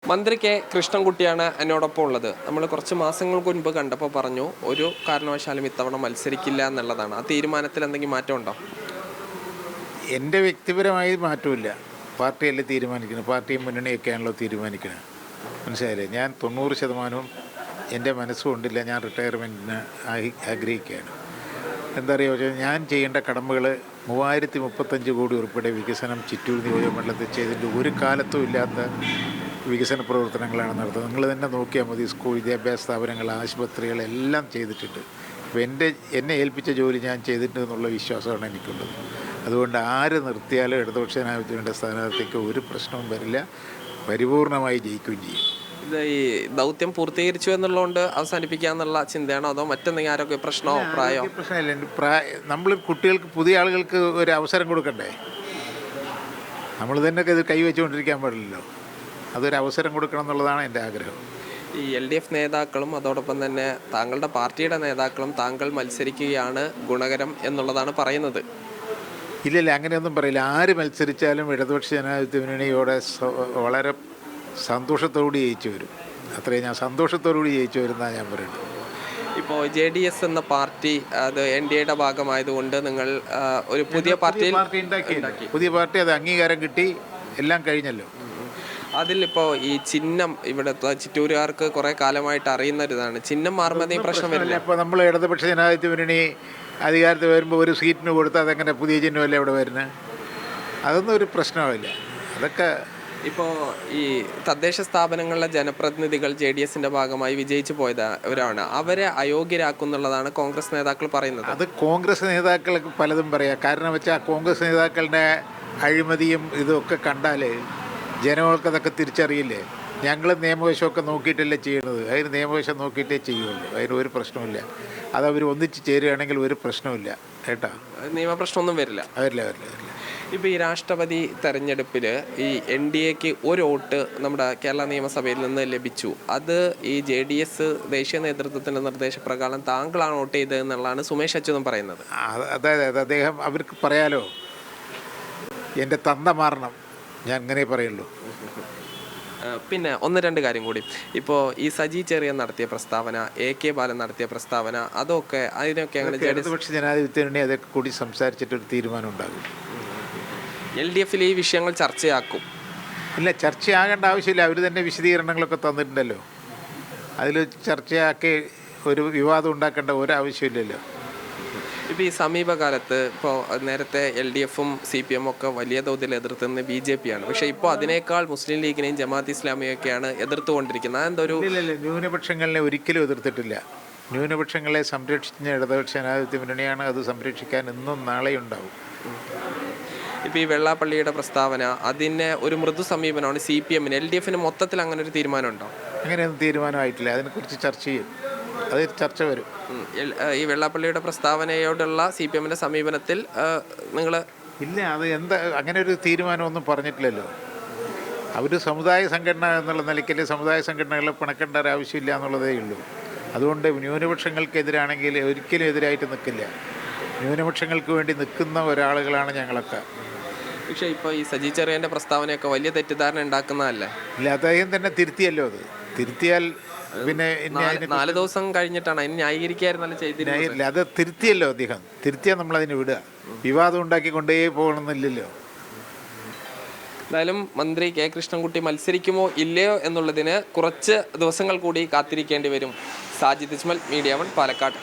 മന്ത്രി കെ കൃഷ്ണൻകുട്ടിയാണ് എന്നോടൊപ്പം ഉള്ളത്. നമ്മൾ കുറച്ച് മാസങ്ങൾക്ക് മുൻപ് കണ്ടപ്പോൾ പറഞ്ഞു ഒരു കാരണവശാലും ഇത്തവണ മത്സരിക്കില്ല എന്നുള്ളതാണ്. ആ തീരുമാനത്തിൽ എന്തെങ്കിലും മാറ്റമുണ്ടോ? എൻ്റെ വ്യക്തിപരമായി മാറ്റമില്ല. പാർട്ടിയല്ലേ തീരുമാനിക്കുന്നത്, പാർട്ടിയും മുന്നണിയൊക്കെയാണല്ലോ തീരുമാനിക്കുന്നത്. മനസ്സിലായില്ലേ? ഞാൻ 90% എൻ്റെ മനസ്സുകൊണ്ടില്ല, ഞാൻ റിട്ടയർമെൻറ്റിന് ആഗ്രഹിക്കുകയാണ്. എന്താ പറയുക, ഞാൻ ചെയ്യേണ്ട കടമകൾ 3035 കോടി ഉൾപ്പെടെ വികസനം ചിറ്റൂർ നിയോജകമണ്ഡലത്തിൽ ചെയ്തിട്ട് ഒരു കാലത്തും ഇല്ലാത്ത വികസന പ്രവർത്തനങ്ങളാണ് നടത്തുന്നത്. നിങ്ങൾ തന്നെ നോക്കിയാൽ മതി. സ്കൂൾ, വിദ്യാഭ്യാസ സ്ഥാപനങ്ങൾ, ആശുപത്രികൾ എല്ലാം ചെയ്തിട്ടുണ്ട്. അപ്പോൾ എന്നെ ഏൽപ്പിച്ച ജോലി ഞാൻ ചെയ്തിട്ടുണ്ട് എന്നുള്ള വിശ്വാസമാണ് എനിക്കുള്ളത്. അതുകൊണ്ട് ആര് നിർത്തിയാലും ഇടതുപക്ഷ ജനാധിപത്യത്തിൻ്റെ സ്ഥാനാർത്ഥിക്ക് ഒരു പ്രശ്നവും വരില്ല, പരിപൂർണമായി ജയിക്കുകയും ചെയ്യും. ഇത് ഈ ദൗത്യം പൂർത്തീകരിച്ചു എന്നുള്ളതുകൊണ്ട് അവസാനിപ്പിക്കാന്നുള്ള ചിന്തയാണോ, അതോ മറ്റെന്തെങ്കിലും ആരോഗ്യ പ്രശ്നമോ പ്രായമോ? പ്രശ്നമില്ല. നമ്മൾ കുട്ടികൾക്ക്, പുതിയ ആളുകൾക്ക് ഒരു അവസരം കൊടുക്കണ്ടേ? നമ്മൾ തന്നെ ഇത് കൈവച്ചുകൊണ്ടിരിക്കാൻ പാടില്ലല്ലോ. അതൊരു അവസരം കൊടുക്കണം എന്നുള്ളതാണ് എൻ്റെ ആഗ്രഹം. ഈ LDF നേതാക്കളും അതോടൊപ്പം തന്നെ താങ്കളുടെ പാർട്ടിയുടെ നേതാക്കളും താങ്കൾ മത്സരിക്കുകയാണ് ഗുണകരം എന്നുള്ളതാണ് പറയുന്നത്. ഇല്ലല്ല, അങ്ങനെയൊന്നും പറയില്ല. ആര് മത്സരിച്ചാലും ഇടതുപക്ഷ ജനാധിപത്യ മുന്നണിയോടെ വളരെ സന്തോഷത്തോടുകൂടി ജയിച്ചു വരും. അത്രയും ഞാൻ സന്തോഷത്തോടുകൂടി ജയിച്ചു വരുന്നതാണ് ഞാൻ പറയുന്നത്. ഇപ്പോൾ JDS എന്ന പാർട്ടി അത് NDAയുടെ ഭാഗമായതുകൊണ്ട് നിങ്ങൾ ഒരു പുതിയ പാർട്ടി ഉണ്ടാക്കി. പുതിയ പാർട്ടി, അത് അംഗീകാരം കിട്ടി, എല്ലാം കഴിഞ്ഞല്ലോ. അതിലിപ്പോൾ ഈ ചിഹ്നം ഇവിടുത്തെ ചിറ്റൂരുകാർക്ക് കുറേ കാലമായിട്ട് അറിയുന്ന ഒരു ഇതാണ്. ചിഹ്നം മാറുമ്പോൾ പ്രശ്നം വരില്ല. ഇപ്പോൾ നമ്മൾ ഇടതുപക്ഷ ജനാധിപത്യ മുന്നണി അധികാരത്തിൽ വരുമ്പോൾ ഒരു സീറ്റിന് കൊടുത്താൽ അതെങ്ങനെ പുതിയ ചിഹ്നമല്ലേ ഇവിടെ വരുന്നത്? അതൊന്നും ഒരു പ്രശ്നമില്ല. അതൊക്കെ ഇപ്പോൾ ഈ തദ്ദേശ സ്ഥാപനങ്ങളിലെ ജനപ്രതിനിധികൾ JDSന്റെ ഭാഗമായി വിജയിച്ചു പോയവരാണ്. അവരെ അയോഗ്യരാക്കുന്നുള്ളതാണ് കോൺഗ്രസ് നേതാക്കൾ പറയുന്നത്. അത് കോൺഗ്രസ് നേതാക്കൾക്ക് പലതും പറയാം. കാരണം വെച്ചാൽ കോൺഗ്രസ് നേതാക്കളുടെ അഴിമതിയും ഇതൊക്കെ കണ്ടാൽ ജനങ്ങൾക്കതൊക്കെ തിരിച്ചറിയില്ലേ? ഞങ്ങൾ നിയമവശമൊക്കെ നോക്കിയിട്ടല്ലേ ചെയ്യുന്നത്. അതിന് നിയമവശം നോക്കിയിട്ടേ ചെയ്യുള്ളൂ. അതിന് ഒരു പ്രശ്നമില്ല. അതവർ ഒന്നിച്ച് ചേരുകയാണെങ്കിൽ ഒരു പ്രശ്നമില്ല കേട്ടോ. നിയമപ്രശ്നമൊന്നും വരില്ല. വരില്ല. ഇപ്പോൾ ഈ രാഷ്ട്രപതി തെരഞ്ഞെടുപ്പിൽ ഈ NDAക്ക് ഒരു വോട്ട് നമ്മുടെ കേരള നിയമസഭയിൽ നിന്ന് ലഭിച്ചു. അത് ഈ JDS ദേശീയ നേതൃത്വത്തിൻ്റെ നിർദ്ദേശപ്രകാരം താങ്കളാണ് വോട്ട് ചെയ്തത് എന്നുള്ളതാണ് സുമേഷ് അച്യുതൻ പറയുന്നത്. അതായത് അദ്ദേഹം, അവർക്ക് പറയാലോ, എൻ്റെ തന്ത മാറണം, ഞാൻ അങ്ങനെ പറയുള്ളൂ. പിന്നെ ഒന്ന് രണ്ട് കാര്യം കൂടി. ഇപ്പോൾ ഈ സജി ചെറിയൻ നടത്തിയ പ്രസ്താവന, AK ബാലൻ നടത്തിയ പ്രസ്താവന, അതൊക്കെ അതിനൊക്കെ അങ്ങനെ ഇടതുപക്ഷ ജനാധിപത്യത്തിനുണ്ടെങ്കിൽ അതൊക്കെ കൂടി സംസാരിച്ചിട്ടൊരു തീരുമാനം ഉണ്ടാകും. LDFൽ ഈ വിഷയങ്ങൾ ചർച്ചയാക്കും. ഇല്ല, ചർച്ചയാകേണ്ട ആവശ്യമില്ല. അവർ തന്നെ വിശദീകരണങ്ങളൊക്കെ തന്നിട്ടുണ്ടല്ലോ. അതിൽ ചർച്ചയാക്കി ഒരു വിവാദം ഉണ്ടാക്കേണ്ട ഒരാവശ്യമില്ലല്ലോ. ഇപ്പോൾ ഈ സമീപകാലത്ത് ഇപ്പോൾ നേരത്തെ LDFും CPM ഒക്കെ വലിയ തോതിൽ എതിർത്തുന്നത് BJP ആണ്. പക്ഷേ ഇപ്പോൾ അതിനേക്കാൾ മുസ്ലിം ലീഗിനെയും ജമാഅത്ത് ഇസ്ലാമിയൊക്കെയാണ് എതിർത്തുകൊണ്ടിരിക്കുന്നത്. അതെന്തൊരു ന്യൂനപക്ഷങ്ങളെ ഒരിക്കലും എതിർത്തിട്ടില്ല. ന്യൂനപക്ഷങ്ങളെ സംരക്ഷിച്ച ഇടതുപക്ഷ ജനാധിപത്യ മുന്നണിയാണ്. അത് സംരക്ഷിക്കാൻ ഇന്നും നാളെയും ഉണ്ടാവും. ഇപ്പോൾ ഈ വെള്ളാപ്പള്ളിയുടെ പ്രസ്താവന, അതിന് ഒരു മൃദു സമീപനമാണ് CPMന്. LDFന് മൊത്തത്തിൽ അങ്ങനെ ഒരു തീരുമാനമുണ്ടോ? അങ്ങനെയൊന്നും തീരുമാനമായിട്ടില്ല. അതിനെക്കുറിച്ച് ചർച്ച ചെയ്യും. അത് ചർച്ച വരും. ഈ വെള്ളാപ്പള്ളിയുടെ പ്രസ്താവനയോടുള്ള CPMന്റെ സമീപനത്തിൽ നിങ്ങൾ ഇല്ല, അത് എന്താ, അങ്ങനെ ഒരു തീരുമാനമൊന്നും പറഞ്ഞിട്ടില്ലല്ലോ. അവർ സമുദായ സംഘടന എന്നുള്ള നിലയ്ക്കല്ലേ സമുദായ സംഘടനകളെ പിണക്കേണ്ട ഒരാവശ്യമില്ല എന്നുള്ളതേ ഉള്ളൂ. അതുകൊണ്ട് ന്യൂനപക്ഷങ്ങൾക്കെതിരാണെങ്കിൽ ഒരിക്കലും എതിരായിട്ട് നിൽക്കില്ല. ന്യൂനപക്ഷങ്ങൾക്ക് വേണ്ടി നിൽക്കുന്ന ഒരാളുകളാണ് ഞങ്ങളൊക്കെ. പക്ഷേ ഇപ്പോൾ ഈ സജി ചെറിയൻ്റെ പ്രസ്താവനയൊക്കെ വലിയ തെറ്റിദ്ധാരണ ഉണ്ടാക്കുന്നതല്ലേ? ഇല്ല, അദ്ദേഹം തന്നെ തിരുത്തിയല്ലോ. അത് തിരുത്തിയാൽ പിന്നെ 4 ദിവസം കഴിഞ്ഞിട്ടാണ് അതിന് ന്യായീകരിക്കായിരുന്നല്ലോ ചെയ്തില്ല. അത് തിരുത്തിയല്ലോ അദ്ദേഹം. തിരുത്തിയാൽ നമ്മളതിന് വിടുക. വിവാദം ഉണ്ടാക്കി കൊണ്ടേ പോകണമെന്നില്ലല്ലോ. എന്തായാലും മന്ത്രി കെ കൃഷ്ണൻകുട്ടി മത്സരിക്കുമോ ഇല്ലയോ എന്നുള്ളതിന് കുറച്ച് ദിവസങ്ങൾ കൂടി കാത്തിരിക്കേണ്ടി വരും. സാജിദ് ഇസ്മൽ, മീഡിയ 1, പാലക്കാട്.